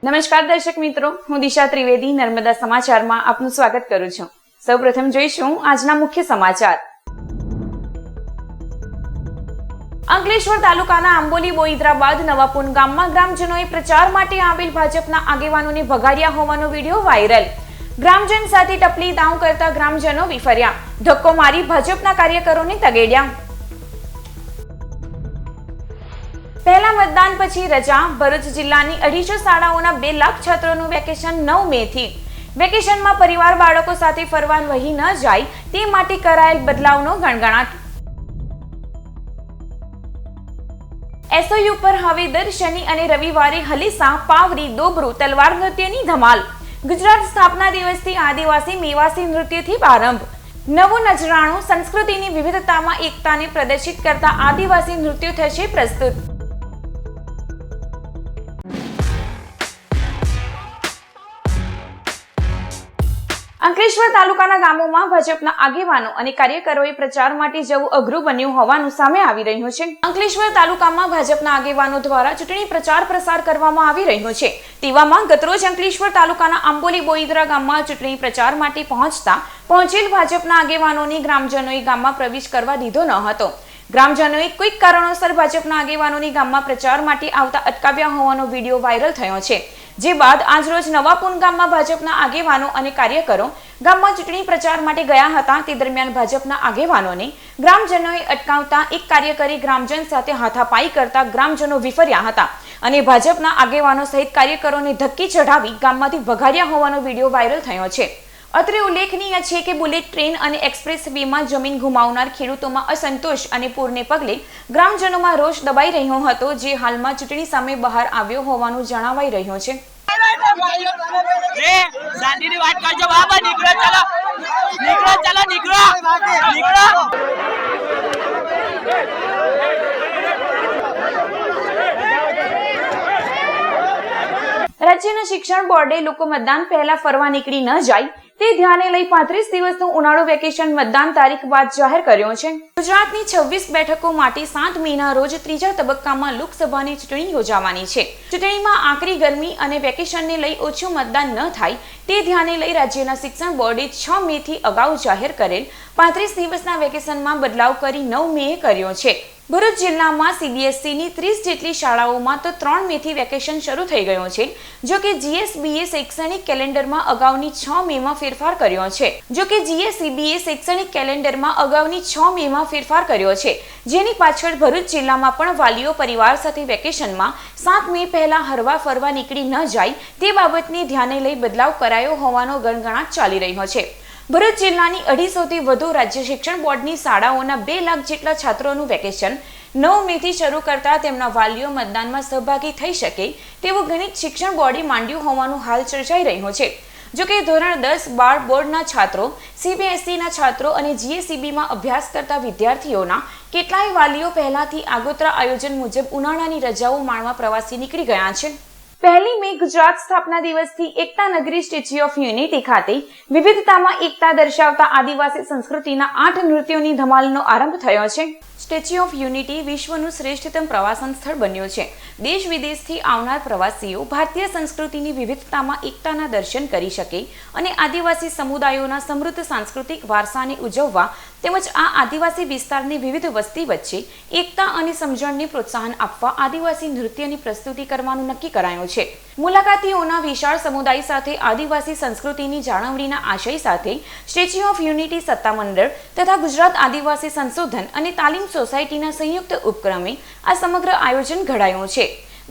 નમસ્કાર દર્શક મિત્રો, હું દિશા ત્રિવેદી નર્મદા સમાચારમાં આપનું સ્વાગત કરું છું. સૌપ્રથમ જોઈશું આજના મુખ્ય સમાચાર. અંકલેશ્વર તાલુકાના આંબોલી બોઈદરા બાદ નવાપુન ગામમાં ગ્રામજનોએ પ્રચાર માટે આવેલ ભાજપના આગેવાનોને ભગાડ્યા હોવાનો વિડીયો વાયરલ. ગ્રામજન સાથે ટપલી દાવ કરતા ગ્રામજનો વિફર્યા. ધક્કો મારી ભાજપના કાર્યકરોને તગેડ્યા. પહેલા મતદાન પછી રજા. ભરૂચ જિલ્લાની 250 શાળાઓના 2 લાખ છાત્રોનું વેકેશન 9 મે થી. વેકેશનમાં પરિવાર બાળકો સાથે ફરવા વહી ન જાય તે માટે કરાયેલ બદલાવનો ગણગણાટ. એસઓયુ પર હવે દર શનિ અને રવિવારે હલીસા, પાવરી, દોબરું, તલવાર નૃત્યની ધમાલ. ગુજરાત સ્થાપના દિવસથી આદિવાસી મેવાસી નૃત્યથી પ્રારંભ. નવું નજરાણું સંસ્કૃતિની વિવિધતામાં એકતાને પ્રદર્શિત કરતા આદિવાસી નૃત્યો થશે પ્રસ્તુત. અંકલેશ્વર તાલુકાના ગામોમાં ભાજપના આગેવાનો અને કાર્યકરોએ પ્રચાર માટે જવું અઘરું બન્યું હોવાનું સામે આવી રહ્યું છે. અંકલેશ્વર તાલુકામાં ભાજપના આગેવાનો દ્વારા ચૂંટણી પ્રચાર પ્રસાર કરવામાં આવી રહ્યો છે. તેવામાં ગતરોજ અંકલેશ્વર તાલુકાના આંબોલી બોઈદરા ગામમાં ચૂંટણી પ્રચાર માટે પહોંચેલ ભાજપના આગેવાનોને ગ્રામજનોએ ગામમાં પ્રવેશ કરવા દીધો ન હતો. ગ્રામજનોએ કોઈક કારણોસર ભાજપના આગેવાનોને ગામમાં પ્રચાર માટે આવતા અટકાવ્યા હોવાનો વિડીયો વાયરલ થયો છે. જે બાદ આજરોજ નવાપુન ગામમાં ભાજપના આગેવાનો અને કાર્યકરો ગામમાં ચૂંટણી પ્રચાર માટે ગયા હતા. તે દરમિયાન ભાજપના આગેવાનોને ગ્રામજનોએ અટકાવતા એક કાર્યકરે ગ્રામજન સાથે હાથાપાઈ કરતા ગ્રામજનો વિફર્યા હતા અને ભાજપના આગેવાનો સહિત કાર્યકરોને ધક્કી ચઢાવી ગામમાંથી ભગાડ્યા હોવાનો વિડીયો વાયરલ થયો છે. અત્રે ઉલ્લેખનીય છે કે બુલેટ ટ્રેન અને એક્સપ્રેસ વેમાં જમીન ગુમાવનાર ખેડૂતોમાં અસંતોષ અને પૂરને પગલે ગ્રામજનોમાં રોષ દબાઈ રહ્યો હતો, જે હાલમાં ચૂંટણી સામે બહાર આવ્યો હોવાનું જણાવાઈ રહ્યું છે. રાજ્યના શિક્ષણ બોર્ડે લોકો મતદાન પહેલા ફરવા નીકળી ન જાય તે ધ્યાને લઈ 35 દિવસનું ઉનાળુ વેકેશન મતદાન તારીખ બાદ જાહેર કર્યો છે. ગુજરાતની 26 બેઠકો માટે 7 મેના રોજ ત્રીજા તબક્કામાં લોકસભાની ચૂંટણી યોજાવાની છે. ચૂંટણીમાં આકરી ગરમી અને વેકેશનને લઈ ઓછું મતદાન ન થાય તે ધ્યાને લઈ રાજ્યના શિક્ષણ બોર્ડે 6 મે થી અગાઉ જાહેર કરેલ 35 દિવસના વેકેશનમાં બદલાવ કરી 9 મે કર્યો છે. ભરૂચ જિલ્લામાં સીબીએસઈની 30 જેટલી શાળાઓમાં તો 3 મે થી વેકેશન શરૂ થઈ ગયું છે. જો કે જીએસબીએ શૈક્ષણિક કેલેન્ડરમાં અગાઉની 6 મેમાં ફેરફાર કર્યો છે. જેની પાછળ ભરૂચ જિલ્લામાં પણ વાલીઓ પરિવાર સાથે વેકેશનમાં 7 મે પહેલા હરવા ફરવા નીકળી ન જાય તે બાબતને ધ્યાને લઈ બદલાવ કરાયો હોવાનો ગણગણાટ ચાલી રહ્યો છે. ભરૂચ જિલ્લાની 250 થી વધુ રાજ્ય શિક્ષણ બોર્ડની શાળાઓના 2 લાખ જેટલા છાત્રોનું વેકેશન 9 મે થી શરૂ કરતા તેમના વાલીઓ મતદાનમાં સહભાગી થઈ શકે તેવું ગણિત શિક્ષણ બોર્ડે માંડ્યું હોવાનું હાલ ચર્ચાઈ રહ્યું છે. જો કે ધોરણ 10-12 બોર્ડના છાત્રો, સીબીએસઈના છાત્રો અને જીએસઈબીમાં અભ્યાસ કરતા વિદ્યાર્થીઓના કેટલાય વાલીઓ પહેલાથી આગોતરા આયોજન મુજબ ઉનાળાની રજાઓ માણવા પ્રવાસી નીકળી ગયા છે. 1 મે ગુજરાત સ્થાપના દિવસથી એકતા નગરી સ્ટેચ્યુ ઓફ યુનિટી ખાતે વિવિધતામાં એકતા દર્શાવતા આદિવાસી સંસ્કૃતિના 8 નૃત્યોની ધમાલનો આરંભ થયો છે. સ્ટેચ્યુ ઓફ યુનિટી વિશ્વનું શ્રેષ્ઠતમ પ્રવાસન સ્થળ બન્યું છે. દેશ વિદેશથી આવનાર પ્રવાસીઓ ભારતીય સંસ્કૃતિની વિવિધતામાં એકતાના દર્શન કરી શકે અને આદિવાસી સમુદાયોના સમૃદ્ધ સાંસ્કૃતિક વારસાને ઉજવવા તેમજ આ આદિવાસી વિસ્તારની વિવિધ વસ્તી વચ્ચે એકતા અને સમજણને પ્રોત્સાહન આપવા આદિવાસી નૃત્યની પ્રસ્તુતિ કરવાનું નક્કી કરાયું છે. મુલાકાતીઓના વિશાળ સમુદાય સાથે આદિવાસી સંસ્કૃતિની જાળવણીના આશય સાથે સ્ટેચ્યુ ઓફ યુનિટી સત્તામંડળ તથા ગુજરાત આદિવાસી સંશોધન અને તાલીમ સોસાયટીના સંયુક્ત ઉપક્રમે આ સમગ્ર આયોજન ઘડાયું છે.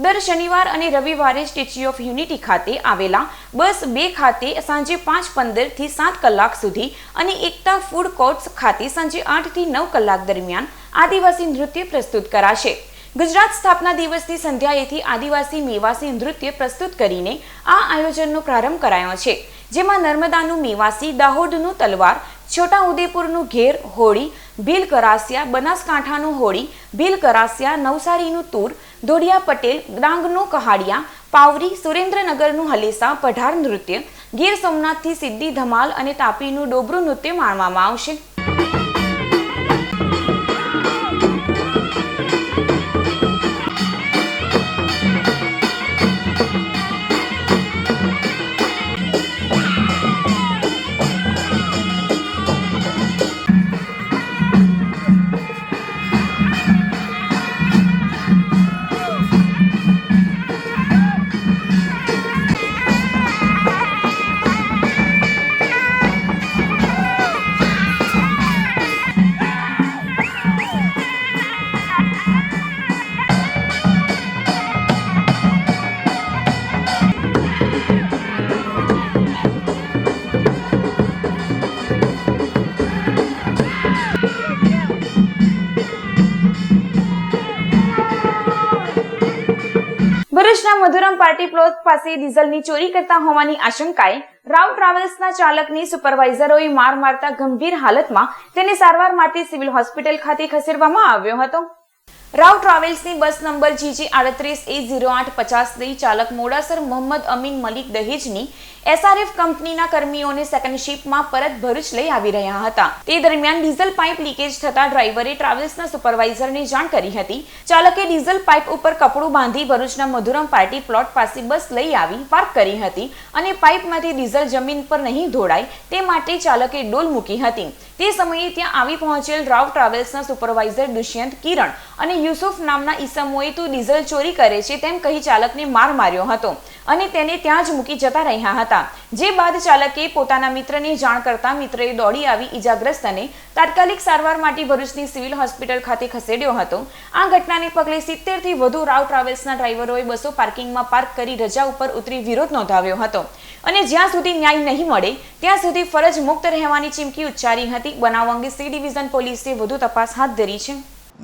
દર શનિવાર અને રવિવારે સ્ટેચ્યુ ઓફ યુનિટી ખાતે આવેલા બસ 2 ખાતે સાંજે 5:15 થી 7 કલાક સુધી અને એકતા ફૂડ કોર્ટ્સ ખાતે સાંજે 8 થી 9 કલાક દરમિયાન આદિવાસી નૃત્ય પ્રસ્તુત કરાશે. ગુજરાત સ્થાપના દિવસની સંધ્યાએથી આદિવાસી મેવાસી નૃત્ય પ્રસ્તુત કરીને આ આયોજનનો પ્રારંભ કરાયો છે. જેમાં નર્મદાનું મેવાસી, દાહોદનું તલવાર, છોટા ઉદેપુરનું ઘેર હોળી, ભીલ કરાસિયા, બનાસકાંઠાનું હોળી, ભીલ કરાસિયા, નવસારીનું તૂર, ધોડિયા પટેલ, ડાંગનું કહાડિયા, પાવરી, સુરેન્દ્રનગરનું હલેસા, પઢાર નૃત્ય, ગીર સોમનાથથી સિદ્ધી ધમાલ અને તાપીનું ડોબરું નૃત્ય માણવામાં આવશે. ભરૂચના મધુરમ પાર્ટી પ્લોટ પાસે ડીઝલની ચોરી કરતા હોવાની આશંકાએ રાવ ટ્રાવેલ્સના ચાલકની સુપરવાઇઝરોએ માર મારતા ગંભીર હાલતમાં તેને સારવાર માટે સિવિલ હોસ્પિટલ ખાતે ખસેડવામાં આવ્યો હતો. રાવ ટ્રાવેલ્સની બસ નંબર GG38A0850 લઈ ચાલક મોડાસર મોહમ્મદ અમીન મલિક દહેજની SRF કંપનીના કર્મીઓને સેકન્ડ શિફ્ટમાં પરત ભરૂચ લઈ આવી રહ્યા હતા. તે દરમિયાન ડીઝલ પાઇપ લીકેજ થતા ડ્રાઈવરે ટ્રાવેલ્સના સુપરવાઇઝરને જાણ કરી હતી. ચાલકે ડીઝલ પાઇપ ઉપર કપડું બાંધી ભરૂચના મધુરમ પાર્ટી પ્લોટ પાસે બસ લઈ આવી પાર્ક કરી હતી અને પાઇપમાંથી ડીઝલ જમીન પર નહીં ઢોળાય તે માટે ચાલકે ડોલ મૂકી હતી. તે સમયે ત્યાં આવી પહોંચેલ રાવ ટ્રાવેલ્સના સુપરવાઇઝર દુષ્યંત કિરણ અને યુસુફ નામના ઈસમોએ તું ડીઝલ ચોરી કરે છે તેમ કહી ચાલકને માર માર્યો હતો અને તેને ત્યાં જ મૂકી જતા રહ્યા હતા. જે બાદ ચાલકે પોતાના મિત્રને જાણ કરતા મિત્રએ દોડી આવી ઈજાગ્રસ્તને તાત્કાલિક સારવાર માટે ભરૂચની સિવિલ હોસ્પિટલ ખાતે ખસેડ્યો હતો. આ ઘટનાને પગલે 70 થી વધુ રાવ ટ્રાવેલ્સના ડ્રાઈવરોએ બસો પાર્કિંગમાં પાર્ક કરી રજા ઉપર ઉતરી વિરોધ નોંધાવ્યો હતો અને જ્યાં સુધી ન્યાય નહીં મળે ત્યાં સુધી ફરજ મુક્ત રહેવાની ચીમકી ઉચ્ચારી હતી. બનાવ અંગે સી ડિવિઝન પોલીસે વધુ તપાસ હાથ ધરી છે.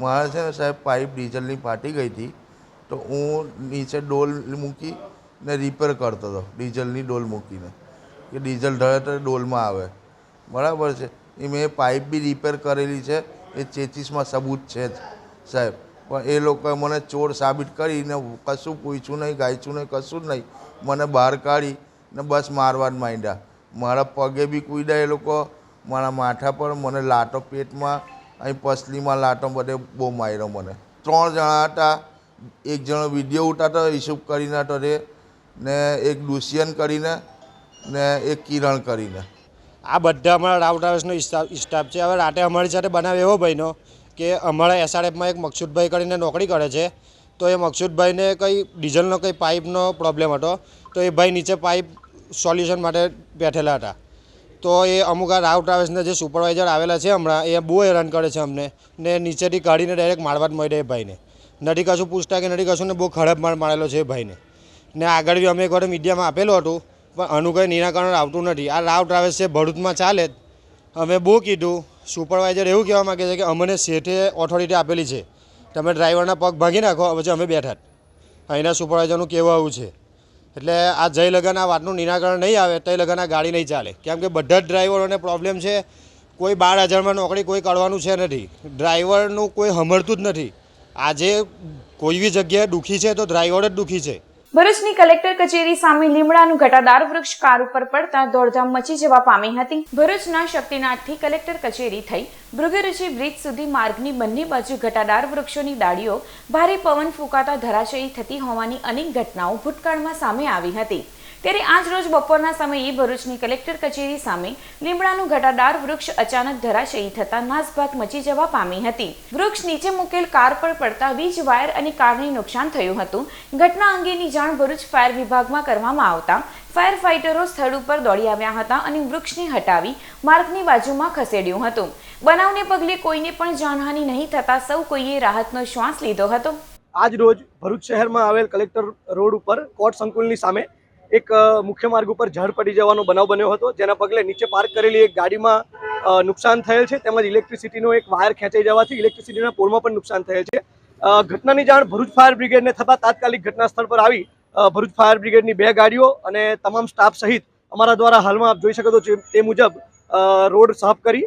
મારે છે ને સાહેબ પાઇપ ડીઝલની ફાટી ગઈ હતી તો હું નીચે ડોલ મૂકી ને રિપેર કરતો હતો ડીઝલની ડોલ મૂકીને કે ડીઝલ ઢળે તો ડોલમાં આવે બરાબર છે. એ મેં પાઇપ બી રિપેર કરેલી છે એ ચેચીસમાં સબૂત છે જ સાહેબ. પણ એ લોકોએ મને ચોર સાબિત કરીને કશું પૂછ્યું નહીં ગાયચું નહીં કશું જ નહીં મને બહાર કાઢી ને બસ મારવા જ માંડ્યા. મારા પગે બી કૂદ્યા એ લોકો, મારા માથા પર, મને લાટો પેટમાં, અહીં પસલીમાં લાટો બધે બહુ માર્યો મને. 3 જણા હતા. એક જણો વિડીયો ઉતારતો ઈસુફ કરીને હતો રે ને એક દુષ્યંત કરીને ને એક કિરણ કરીને. આ બધા અમારા રાવ ટ્રાવેલ્સનો સ્ટાફ છે. હવે રાતે અમારી સાથે બનાવ એવો ભાઈનો કે અમારા SRFમાં એક મકસૂદભાઈ કરીને નોકરી કરે છે. તો એ મકસૂદભાઈને કંઈ ડીઝલનો કંઈ પાઇપનો પ્રોબ્લેમ હતો તો એ ભાઈ નીચે પાઇપ સોલ્યુશન માટે બેઠેલા હતા. તો એ અમુક આ રાવ ટ્રાવેલ્સના જે સુપરવાઇઝર આવેલા છે હમણાં એ બહુ હેરાન કરે છે અમને ને નીચેથી કાઢીને ડાયરેક્ટ મારવા જ મળે એ ભાઈને. નથી કશું પૂછતા કે નથી કશું ને બહુ ખરાબ માર મારેલો છે એ ભાઈને. ને આગળ બી અમે એકવાર મીડિયામાં આપેલું હતું પણ આનું કંઈ નિરાકરણ આવતું નથી. આ રાવ ટ્રાવેલ્સ છે ભરૂચમાં ચાલે જ. અમે બહુ કીધું. સુપરવાઇઝર એવું કહેવા માગે છે કે અમને શેઠે ઓથોરિટી આપેલી છે તમે ડ્રાઈવરના પગ ભાગી નાખો પછી અમે બેઠા. અહીંના સુપરવાઇઝરનું કહેવું આવું છે. એટલે આ જય લગન આ વાતનું નિરાકરણ નહીં આવે તય લગન આ ગાડી નહીં ચાલે. કેમ કે બધા જ ડ્રાઈવરોને પ્રોબ્લેમ છે. કોઈ 12,000માં નોકરી કોઈ કરવાનું છે નથી. ડ્રાઈવરનું કોઈ સાંભળતું જ નથી. આજે કોઈ બી જગ્યાએ દુઃખી છે તો ડ્રાઈવર જ દુઃખી છે. ભરૂચની કલેક્ટર કચેરી સામે લીમડાનું ઘટાદાર વૃક્ષ કાર ઉપર પડતા દોડધામ મચી જવા પામી હતી. ભરૂચના શક્તિનાથથી કલેક્ટર કચેરી થઈ ભૃગરુચિ બ્રિજ સુધી માર્ગની બંને બાજુ ઘટાદાર વૃક્ષોની ડાળીઓ ભારે પવન ફૂંકાતા ધરાશયી થતી હોવાની અનેક ઘટનાઓ ભૂતકાળમાં સામે આવી હતી. ત્યારે આજ રોજ બપોરના સમયે ભરૂચની કલેક્ટર કચેરી સામે લીમડાનું ઘટાદાર વૃક્ષ અચાનક ધરાશયી થતા નાસભાગ મચી જવા પામી હતી. વૃક્ષ નીચે મૂકેલ કાર પર પડતા વીજ વાયર અને કારને નુકસાન થયું હતું. ઘટના અંગેની જાણ ભરૂચ ફાયર વિભાગમાં કરવામાં આવતા ફાયર ફાઇટરો સ્થળ ઉપર દોડી આવ્યા હતા અને વૃક્ષને હટાવી માર્ગની બાજુમાં ખસેડ્યું હતું. બનાવને પગલે કોઈને પણ જાનહાનિ નહીં થતા સૌ કોઈએ રાહતનો શ્વાસ લીધો હતો. આજ રોજ ભરૂચ શહેરમાં આવેલ કલેક્ટર રોડ ઉપર કોર્ટ સંકુલની સામે એક મુખ્ય માર્ગ ઉપર ઝાડ પડી જવાનો બનાવ બન્યો હતો. જેના પગલે નીચે પાર્ક કરેલી એક ગાડીમાં નુકસાન થયેલ છે તેમજ ઇલેક્ટ્રિસિટીનો એક વાયર ખેંચાઈ જવાથી ઇલેક્ટ્રિસિટીના પોલમાં પણ નુકસાન થયેલ છે. ઘટનાની જાણ ભરૂચ ફાયર બ્રિગેડને થતાં તાત્કાલિક ઘટના સ્થળ પર આવી ભરૂચ ફાયર બ્રિગેડની 2 ગાડીઓ અને તમામ સ્ટાફ સહિત અમારા દ્વારા હાલમાં આપ જોઈ શકો છો તે મુજબ રોડ સાફ કરી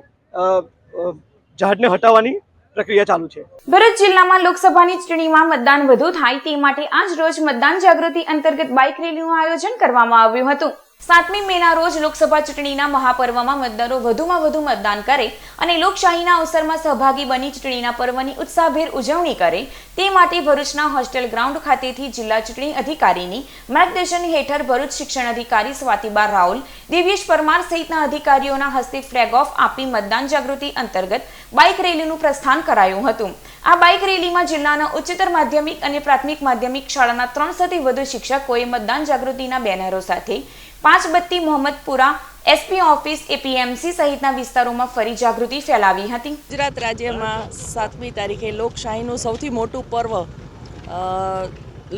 ઝાડને હટાવવાની પ્રક્રિયા ચાલુ છે. ભરૂચ જિલ્લામાં લોકસભાની ચૂંટણીમાં મતદાન વધુ થાય તે માટે આજ રોજ મતદાન જાગૃતિ અંતર્ગત બાઇક રેલીનું આયોજન કરવામાં આવ્યું હતું. 7મી મેના રોજ લોકસભા ચૂંટણીના મહાપર્વમાં મતદારો વધુમાં વધુ મતદાન કરે અને લોકશાહીના અવસરમાં સહભાગી બની ચૂંટણીના પર્વની ઉત્સાહભેર ઉજવણી કરે તે માટે ભરૂચના હોસ્ટેલ ગ્રાઉન્ડ ખાતેથી જિલ્લા ચૂંટણી અધિકારીની માર્ગદર્શન હેઠળ ભરૂચ શિક્ષણ અધિકારી સ્વાતિબા રાઉલ, દિવ્યેશ પરમાર સહિતના અધિકારીઓના હસ્તે ફ્લેગ ઓફ આપી મતદાન જાગૃતિ અંતર્ગત બાઇક રેલીનું પ્રસ્થાન કરાયું હતું. આ બાઇક રેલીમાં જિલ્લાના ઉચ્ચતર માધ્યમિક અને પ્રાથમિક માધ્યમિક શાળાના 300થી વધુ શિક્ષકોએ મતદાન જાગૃતિના બેનરો સાથે 5 બત્તી મોહમ્મદપુરા, SP ઓફિસ, APMC સહિતના વિસ્તારોમાં ફરી જાગૃતિ ફેલાવી હતી. ગુજરાત રાજ્યમાં 7મી તારીખે લોકશાહીનું સૌથી મોટું પર્વ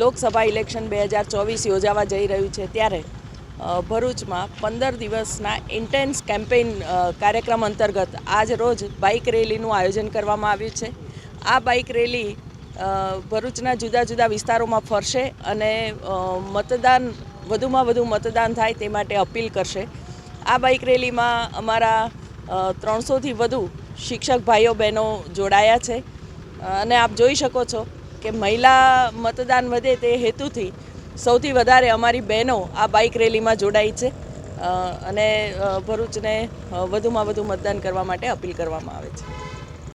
લોકસભા ઇલેક્શન 2024 યોજાવા જઈ રહ્યું છે. ત્યારે ભરૂચમાં 15 દિવસના ઇન્ટેન્સ કેમ્પેઇન કાર્યક્રમ અંતર્ગત આજ રોજ બાઇક રેલીનું આયોજન કરવામાં આવ્યું છે. આ બાઇક રેલી ભરૂચના જુદા જુદા વિસ્તારોમાં ફરશે અને મતદાન વધુમાં વધુ મતદાન થાય તે માટે અપીલ કરશે. આ બાઇક રેલીમાં અમારા 300થી વધુ શિક્ષક ભાઈઓ બહેનો જોડાયા છે અને આપ જોઈ શકો છો કે મહિલા મતદાન વધે તે હેતુથી સૌથી વધારે અમારી બહેનો આ બાઇક રેલીમાં જોડાઈ છે અને ભરૂચને વધુમાં વધુ મતદાન કરવા માટે અપીલ કરવામાં આવે છે.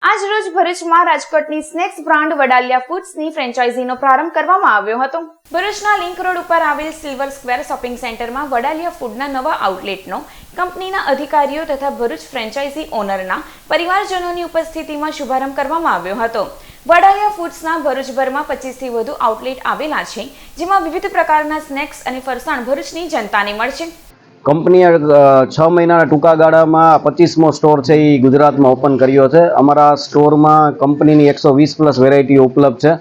આજ રોજ ભરૂચમાં રાજકોટની સ્નેક્સ બ્રાન્ડ વડાલિયા ફૂડ્સની ફ્રેન્ચાઇઝીનો પ્રારંભ કરવામાં આવ્યો હતો. ભરૂચના લિંક રોડ ઉપર આવેલ સિલ્વર સ્ક્વેર શોપિંગ સેન્ટરમાં વડાલિયા ફૂડના નવા આઉટલેટનો કંપનીના અધિકારીઓ તથા ભરૂચ ફ્રેન્ચાઇઝી ઓનરના પરિવારજનોની ઉપસ્થિતિમાં શુભારંભ કરવામાં આવ્યો હતો. વડાલિયા ફૂડ્સના ભરૂચભરમાં 25થી વધુ આઉટલેટ આવેલા છે, જેમાં વિવિધ પ્રકારના સ્નેક્સ અને ફરસાણ ભરૂચની જનતાને મળશે. કંપનીએ 6 મહિનાના ટૂંકા ગાળામાં 25મો સ્ટોર છે એ ગુજરાતમાં ઓપન કર્યો છે. અમારા સ્ટોરમાં કંપનીની 120+ વેરાયટીઓ ઉપલબ્ધ છે.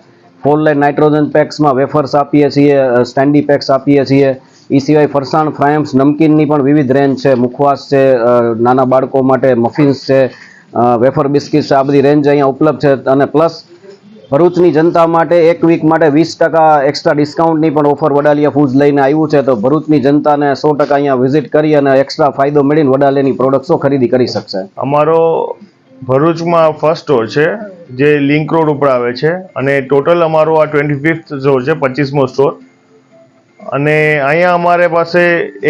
4 લાઇન નાઇટ્રોજન પેક્સમાં વેફર્સ આપીએ છીએ, સ્ટેન્ડી પેક્સ આપીએ છીએ. એ સિવાય ફરસાણ, ફ્રાયમ્સ, નમકીનની પણ વિવિધ રેન્જ છે. મુખવાસ છે, નાના બાળકો માટે મફિન્સ છે, વેફર બિસ્કિટ છે. આ બધી રેન્જ અહીંયા ઉપલબ્ધ છે. અને પ્લસ ભરૂચની જનતા માટે એક વીક માટે 20% એક્સ્ટ્રા ડિસ્કાઉન્ટની પણ ઓફર વડાલિયા ફૂડ્સ લઈને આવ્યું છે. તો ભરૂચની જનતાને 100% અહીંયા વિઝિટ કરી અને એક્સ્ટ્રા ફાયદો મેળવીને વડાલિયાની પ્રોડક્ટ્સો ખરીદી કરી શકશે. અમારો ભરૂચમાં ફર્સ્ટ સ્ટોર છે જે લિંક રોડ ઉપર આવે છે અને ટોટલ અમારો આ 25th સ્ટોર છે, 25મો સ્ટોર. અને અહીંયા અમારે પાસે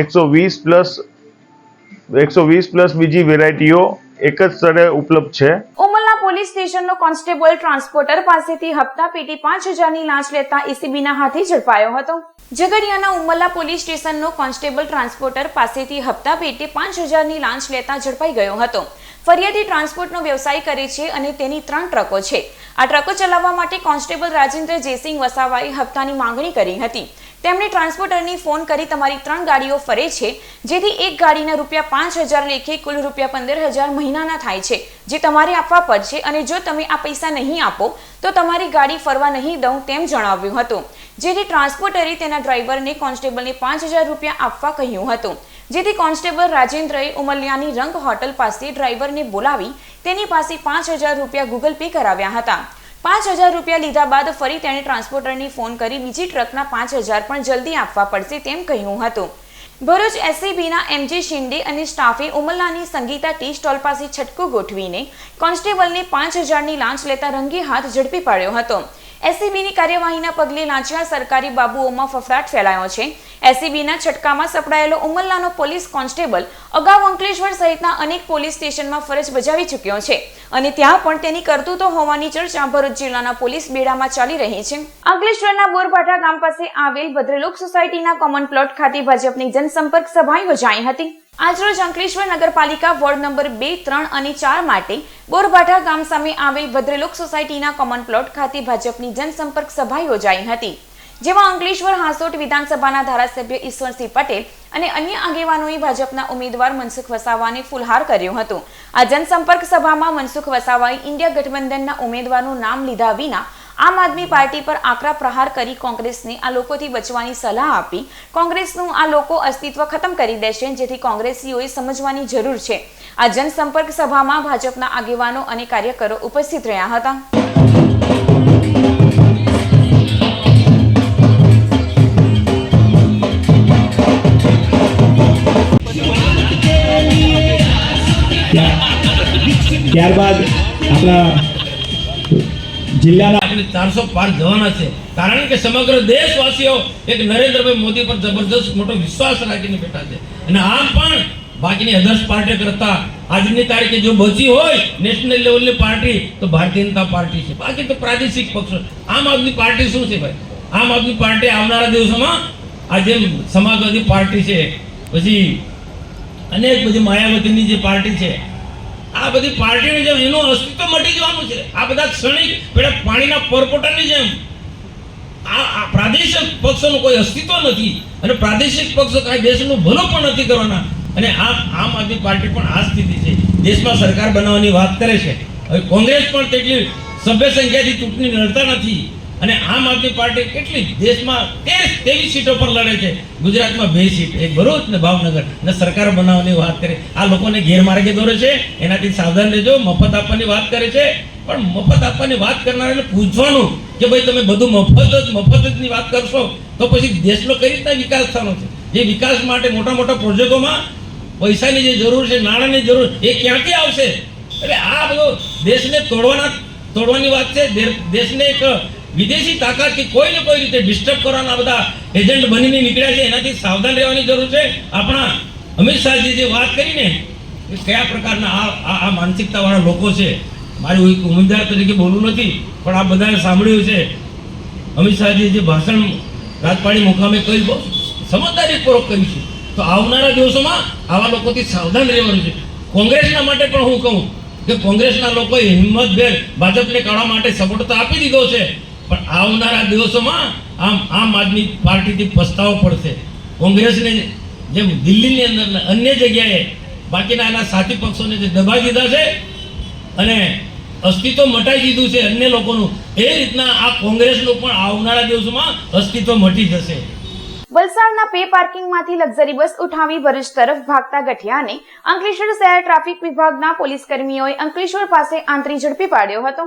120+ બીજી વેરાયટીઓ એક જ સ્થળે ઉપલબ્ધ છે. ઉમરલા પોલીસ સ્ટેશનનો કોન્સ્ટેબલ ટ્રાન્સપોર્ટર પાસેથી હપ્તા પેટી 5000ની લાંચ લેતા એસીબીના હાથે ઝડપાયો હતો. ઝઘડિયાના ઉમરલા પોલીસ સ્ટેશનનો કોન્સ્ટેબલ ટ્રાન્સપોર્ટર પાસેથી હપ્તા પેટી 5000ની લાંચ લેતા ઝડપાઈ ગયો હતો. ફરિયાદી ટ્રાન્સપોર્ટનો વ્યવસાય કરે છે અને તેની 3 ટ્રકો છે. આ ટ્રકો ચલાવવા માટે કોન્સ્ટેબલ રાજેન્દ્ર જયસિંહ વસાવાએ હપ્તાની માંગણી કરી હતી. તેમણે ટ્રાન્સપોર્ટરને ફોન કરી તમારી 3 ગાડીઓ ફરે છે, જેથી એક ગાડીના ₹5000 લેખે કુલ ₹15000 મહિનાના થાય છે, જે તમારે આપવા પડશે અને જો તમે આ પૈસા નહીં આપો તો તમારી ગાડી ફરવા નહીં દઉં તેમ જણાવ્યું હતું. જેથી ટ્રાન્સપોર્ટરે તેના ડ્રાઈવરને કોન્સ્ટેબલને ₹5000 આપવા કહ્યું હતું. જેથી કોન્સ્ટેબલ રાજેન્દ્રએ ઉમરલિયાની રંગ હોટલ પાસે ડ્રાઈવરને બોલાવી તેની પાસે ₹5000 ગૂગલ પે કરાવ્યા હતા. ₹5000 લીધા બાદ ફરી તેણે ટ્રાન્સપોર્ટરને ફોન કરી બીજી ટ્રકના 5000 પણ જલ્દી આપવા પડશે તેમ કહ્યું હતું. ભરૂચ એસસીબીના એમજી શિંદે અને સ્ટાફે ઉમરલાની સંગીતા ટી સ્ટોલ પાસે છટકું ગોઠવીને કોન્સ્ટેબલને 5000ની લાંચ લેતા રંગે હાથ ઝડપી પાડ્યો હતો. એસસીબીની કાર્યવાહીના પગલે લાંચિયા સરકારી બાબુઓમાં ફફડાટ ફેલાયો છે. એસસીબીના છટકામાં સપડાયેલો ઉમરલાનો પોલીસ કોન્સ્ટેબલ અગાઉ અંકલેશ્વર સહિતના અનેક પોલીસ સ્ટેશનમાં ફરજ બજાવી ચૂક્યો છે અને ત્યાં પણ તેની કરતૂતો હોવાની ચર્ચા ભરૂચ જિલ્લાના પોલીસ બેડામાં ચાલી રહી છે. અંકલેશ્વરના બોરભાઠા ગામ પાસે આવેલ ભદ્રલોક સોસાયટીના કોમન પ્લોટ ખાતે ભાજપની જનસંપર્ક સભા યોજાઈ હતી. આજરોજ અંકલેશ્વર નગરપાલિકા વોર્ડ નંબર 2, 3 અને 4 માટે બોરભાઠા ગામ સામે આવેલ ભદ્રલોક સોસાયટીના કોમન પ્લોટ ખાતે ભાજપની જનસંપર્ક સભા યોજાઈ હતી, જેમાં અંકલેશ્વર હાંસોટ વિધાનસભાના ધારાસભ્ય ઈશ્વરસિંહ પટેલ અને અન્ય આગેવાનોએ ભાજપના ઉમેદવાર મનસુખ વસાવાને ફૂલહાર કર્યો હતો. આ જનસંપર્ક સભામાં મનસુખ વસાવાએ ઇન્ડિયા ગઠબંધનના ઉમેદવારનું નામ લીધા વિના આમ આદમી પાર્ટી પર આકરા પ્રહાર કરી કોંગ્રેસને આ લોકોથી બચવાની સલાહ આપી કોંગ્રેસનું આ લોકો અસ્તિત્વ ખતમ કરી દેશે, જેથી કોંગ્રેસીઓએ સમજવાની જરૂર છે. આ જનસંપર્ક સભામાં ભાજપના આગેવાનો અને કાર્યકરો ઉપસ્થિત રહ્યા હતા. ત્યારબાદ આપણા જિલ્લાના 400 પાર જવાના છે, કારણ કે સમગ્ર દેશવાસીઓ એક નરેન્દ્રભાઈ મોદી પર જબરદસ્ત મોટો વિશ્વાસ રાખીને બેઠા છે. અને આમ પણ બાકીની અધર્સ પાર્ટી કરતા આજની તારીખે જો બચી હોય નેશનલ લેવલની પાર્ટી તો ભારતીય જનતા પાર્ટી છે. બાકી તો પ્રાદેશિક પક્ષો. આમ આદમી પાર્ટી શું છે ભાઈ? આમ આદમી પાર્ટી આવનારા દિવસોમાં આ જે સમાજવાદી પાર્ટી છે, પછી અનેક બધી માયાવતીની જે પાર્ટી છે, આ બધી પાર્ટીની જેમ એનું અસ્તિત્વ મટી જવાનું છે. આ બધા ક્ષણિક પેલા પાણીના પરપોટાની જેમ આ પ્રાદેશિક પક્ષોનું કોઈ અસ્તિત્વ નથી અને પ્રાદેશિક પક્ષો કાંઈ દેશનું ભલું પણ નથી કરવાના. અને આમ આદમી પાર્ટી પણ આ સ્થિતિ છે. દેશમાં સરકાર બનાવવાની વાત કરે છે. હવે કોંગ્રેસ પણ તેટલી સભ્ય સંખ્યાથી ચૂંટણી લડતા નથી અને આમ આદમી પાર્ટી કેટલી દેશમાં 23 સીટો પર લડે છે. ગુજરાતમાં 2 સીટ, એક ભરૂચ ને ભાવનગર, અને સરકાર બનાવવાની વાત કરે. આ લોકોને ગેરમાર્ગે દોરે છે, એનાથી સાવધાન રહેજો. મફત આપવાની વાત કરે છે, પણ મફત આપવાની વાત કરનારાને પૂછવાનું કે ભાઈ તમે બધું મફતની વાત કરશો તો પછી દેશનો કઈ રીતના વિકાસ થવાનો છે? જે વિકાસ માટે મોટા મોટા પ્રોજેક્ટોમાં પૈસાની જે જરૂર છે, નાણાંની જરૂર, એ ક્યાંથી આવશે? એટલે આ બધો દેશને તોડવાની વાત છે. દેશને એક વિદેશી તાકાત કે કોઈ ને કોઈ રીતે ડિસ્ટર્બ કરવાના બધા એજન્ટ બનીને નીકળ્યા છે. એનાથી સાવધાન રહેવાની જરૂર છે. આપણા અમિત શાહજી જે વાત કરીને એ કયા પ્રકારના આ માનસિકતાવાળા લોકો છે. મારી ઉમેદવાર તરીકે બોલવું નથી, પણ આ બધાએ સાંભળ્યું છે અમિત શાહજી જે ભાષણ રાજપાડી મુકામે કહ્યું, બહુ સમજદારીપૂર્વક કર્યું છે. તો આવનારા દિવસોમાં આવા લોકોથી સાવધાન રહેવાનું છે. કોંગ્રેસના માટે પણ હું કહું કે કોંગ્રેસના લોકોએ હિંમતભેર ભાજપને કાઢવા માટે સપોર્ટ તો આપી દીધો છે, પણ આવનારા દિવસોમાં આમ આદમી પાર્ટીથી પસ્તાવો પડશે. કોંગ્રેસને જેમ દિલ્હીની અંદર અન્ય જગ્યાએ બાકીના એના સાથી પક્ષોને જે દબાઈ દીધા છે અને અસ્તિત્વ મટાઈ દીધું છે અન્ય લોકોનું, એ રીતના આ કોંગ્રેસનું પણ આવનારા દિવસોમાં અસ્તિત્વ મટી જશે. વલસાડના પે પાર્કિંગમાંથી લક્ઝરી બસ ઉઠાવી ભરૂચ તરફ ભાગતા ગઠિયાને અંકલેશ્વર શહેર ટ્રાફિક વિભાગના પોલીસ કર્મીઓએ અંકલેશ્વર પાસે આંતરી ઝડપી પાડ્યો હતો.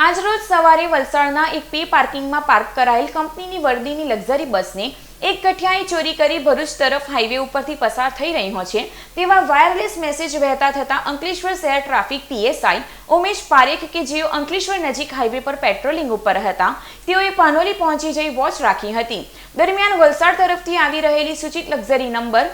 આજરોજ સવારે વલસાડના એક પે પાર્કિંગમાં પાર્ક કરાયેલ કંપનીની વર્દીની લક્ઝરી બસને એક ગઠિયાએ ચોરી કરી ભરૂચ તરફ હાઈવે ઉપરથી પસાર થઈ રહ્યો છે તેવા વાયરલેસ મેસેજ વહેતા થતા અંકલેશ્વર શહેર ટ્રાફિક પીએસઆઈ ઉમેશ પારેખ કે જેઓ અંકલેશ્વર નજીક હાઈવે પર પેટ્રોલિંગ ઉપર હતા, તેઓએ પાનોલી પહોંચી જઈ વોચ રાખી હતી. દરમિયાન વલસાડ તરફથી આવી રહેલી સૂચિત લક્ઝરી નંબર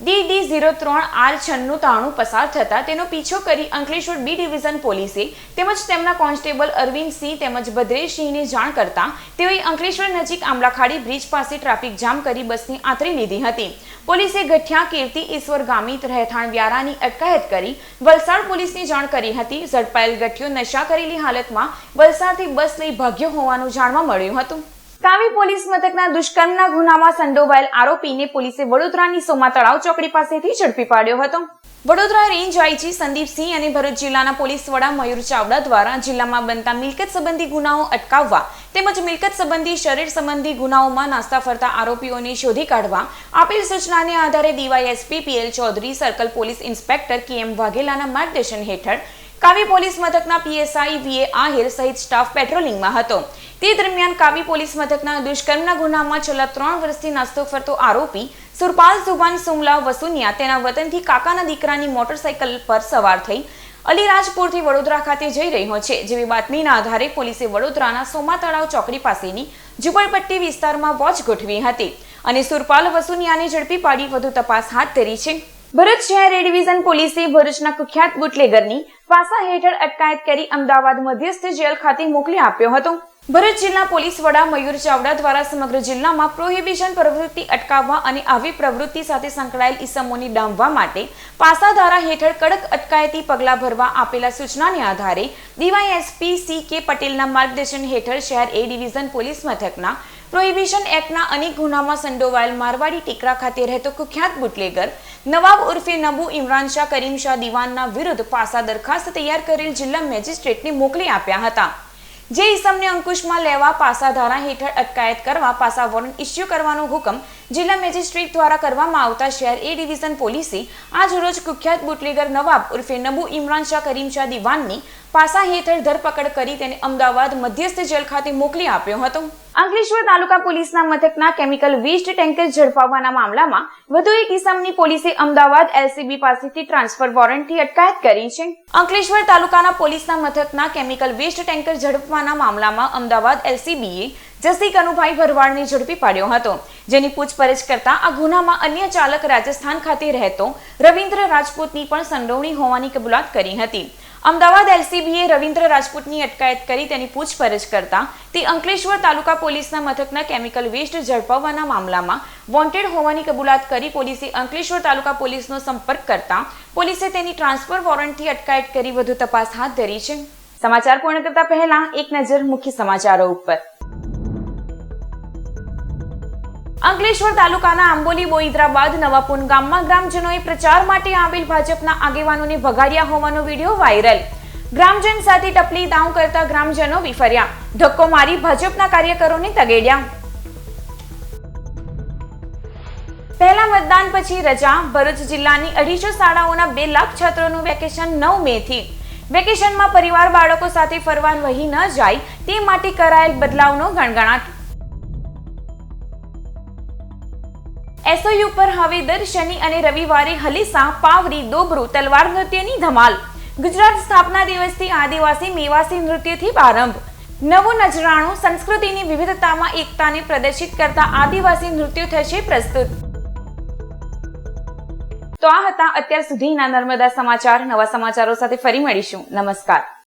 DD03R9693 પસાર થતા તેનો પીછો કરી અંકલેશ્વર બી ડિવિઝન પોલીસે તેમજ તેમના કોન્સ્ટેબલ અરવિંદસિંહ તેમજ ભદ્રેશસિંહને જાણ કરતા તેઓએ અંકલેશ્વર નજીક આંબલાખાડી બ્રિજ પાસે ટ્રાફિક જામ કરી બસની આંતરી લીધી હતી. પોલીસે ગઠિયા કીર્તિ ઈશ્વર ગામિત રહેઠાણ વ્યારાની અટકાયત કરી વલસાડ પોલીસને જાણ કરી હતી. ઝડપાયેલ ગઠિયો નશા કરેલી હાલતમાં વલસાડથી બસ લઈ ભાગ્યો હોવાનું જાણવા મળ્યું હતું. કાવી પોલીસ મથકના દુષ્કર્મના ગુનામાં સંડોવાયેલ આરોપીને પોલીસે વડોદરાની સોમા તળાવ ચોકડી પાસેથી ઝડપી પાડ્યો હતો. વડોદરા રેન્જ આઈજી સંદીપસિંહ અને ભરૂચ જિલ્લાના પોલીસ વડા મયુર ચાવડા દ્વારા જિલ્લામાં બનતા મિલકત સંબંધી ગુનાઓ અટકાવવા તેમજ મિલકત સંબંધી શરીર સંબંધી ગુનાઓમાં નાસ્તા ફરતા આરોપીઓને શોધી કાઢવા આપેલ સૂચનાને આધારે DYSP PL Chaudhary, circle police inspector KM વાઘેલાના માર્ગદર્શન હેઠળ કાવી પોલીસ મથકના પીએસઆઈ વીએ આહિર સહિત સ્ટાફ પેટ્રોલિંગમાં હતો. તે દરમિયાન કાવી પોલીસ મથકના દુષ્કર્મના ગુનામાં છેલ્લા 3 વર્ષથી નાસ્તો ફરતો આરોપી સુરપાલ સુભાન સુમલા વસુનિયા તેના વતનથી કાકાના દીકરાની મોટરસાઇકલ પર સવાર થઈ અલીરાજપુરથી વડોદરા ખાતે જઈ રહ્યો છે. જેવી બાતમીના આધારે પોલીસે વડોદરાના સોમા તળાવ ચોકડી પાસેની ઝુંપડપટ્ટી વિસ્તારમાં વોચ ગોઠવી હતી અને સુરપાલ વસુનિયાને ઝડપી પાડી વધુ તપાસ હાથ ધરી છે. ભરૂચ શહેર એ ડિવિઝન પોલીસે ભરૂચના કુખ્યાત બુટલેગરની પાસા હેઠળ અટકાયત કરી અમદાવાદ મધ્યસ્થ જેલ ખાતે મોકલી આપ્યો હતો. ભરૂચ જિલ્લા પોલીસ વડા મયુર ચાવડા દ્વારા સમગ્ર જિલ્લામાં પ્રોહિબિશન પ્રવૃત્તિ અટકાવવા અને આવી પ્રવૃત્તિ સાથે સંકળાયેલ ઇસમોને ડામવા માટે પાસા ધારા હેઠળ કડક અટકાયતી પગલાં ભરવા આપેલા સૂચનાને આધારે ડીવાયએસપી CK પટેલના માર્ગદર્શન હેઠળ શહેર એ ડિવિઝન પોલીસ મથકના પ્રોહિબિશન એક્ટના અનેક ગુનામાં સંડોવાયેલ મારવાડી ટીકરા ખાતે રહેતો કુખ્યાત બુટલેગર નવાબ ઉર્ફે નબુ ઇમરાન શાહ કરીમ શાહ દિવાનના વિરુદ્ધ પાસા દરખાસ્ત તૈયાર કરેલ જિલ્લા મેજિસ્ટ્રેટને મોકલી આપ્યા હતા. જે ઇસમને અંકુશમાં લેવા પાસા ધારા હેઠળ અટકાયત કરવા પાસા વોરંટ ઇસ્યુ કરવાનો હુકમ જિલ્લા મેજિસ્ટ્રેટ દ્વારા કરવામાં આવતા શહેર એ ડિવિઝન પોલીસે આજ રોજ કુખ્યાત બુટલેગર નવાબ ઉર્ફે નબુ ઇમરાન શાહ કરીમ શાહ દિવાનની પાસા હેઠળ ધરપકડ કરી તેને અમદાવાદ મધ્યસ્થ જેલ ખાતે મોકલી આપ્યો હતો. અંકલેશ્વર તાલુકા પોલીસના મથકના કેમિકલ વેસ્ટ ટેન્કર ઝડપાવવાના મામલામાં વધુ એક ઇસમની પોલીસે અમદાવાદ LCB પાસેથી ટ્રાન્સફર વોરંટથી અટકાયત કરી છે. અંકલેશ્વર તાલુકાના પોલીસના મથકના કેમિકલ વેસ્ટ ટેન્કર ઝડપવાના મામલામાં અમદાવાદ LCBએ જસી કનુભાઈ ભરવાડને ઝડપી પાડ્યો હતો, જેની પૂછપરછ કરતા આ ગુનામાં અન્ય ચાલક રાજસ્થાન ખાતે રહેતો રવિન્દ્ર રાજપૂતની પણ સંડોવણી હોવાની કબૂલાત કરી હતી. અમદાવાદ LCBએ રવિન્દ્ર રાજપૂતની અટકાયત કરી તેની પૂછપરછ કરતા તે અંકલેશ્વર તાલુકા પોલીસના મથકના કેમિકલ વેસ્ટ ઝડપાવવાના મામલામાં વોન્ટેડ હોવાની કબૂલાત કરી પોલીસે અંકલેશ્વર તાલુકા પોલીસનો સંપર્ક કરતા પોલીસે તેની ટ્રાન્સફર વોરંટથી અટકાયત કરી વધુ તપાસ હાથ ધરી છે. સમાચાર પૂર્ણ કરતા પહેલા એક નજર મુખ્ય સમાચારો ઉપર. અંકલેશ્વર તાલુકાના આંબોલી બોઈદરા બાદ નવાપુન ગામમાં ગ્રામજનોએ પ્રચાર માટે આવેલ ભાજપના આગેવાનોને ભગાડ્યા હોવાનો વિડીયો વાયરલ. ગ્રામજન સાથે ટપલી દાવ કરતા ગ્રામજનો વિફર્યા, ધક્કો મારી ભાજપના કાર્યકરોને તગેડ્યા. પહેલા મતદાન પછી રજા. ભરૂચ જિલ્લાની 250 શાળાઓના 2 લાખ છાત્રોનું વેકેશન 9 મે થી. વેકેશનમાં પરિવાર બાળકો સાથે ફરવા વહી ન જાય તે માટે કરાયેલ બદલાવનો ગણગણાટ. એસઓયુ પર હવે દર શનિ અને રવિવારે હલીસા, પાવરી, દોબરું, તલવાર નૃત્યની ધમાલ. ગુજરાત સ્થાપના દિવસથી આદિવાસી મેવાસી નૃત્યથી પ્રારંભ. નવું નજરાણું સંસ્કૃતિની વિવિધતામાં એકતાને પ્રદર્શિત કરતા આદિવાસી નૃત્યો થશે પ્રસ્તુત. તો આ હતા અત્યાર સુધીના નર્મદા સમાચાર. નવા સમાચારો સાથે ફરી મળીશું. નમસ્કાર.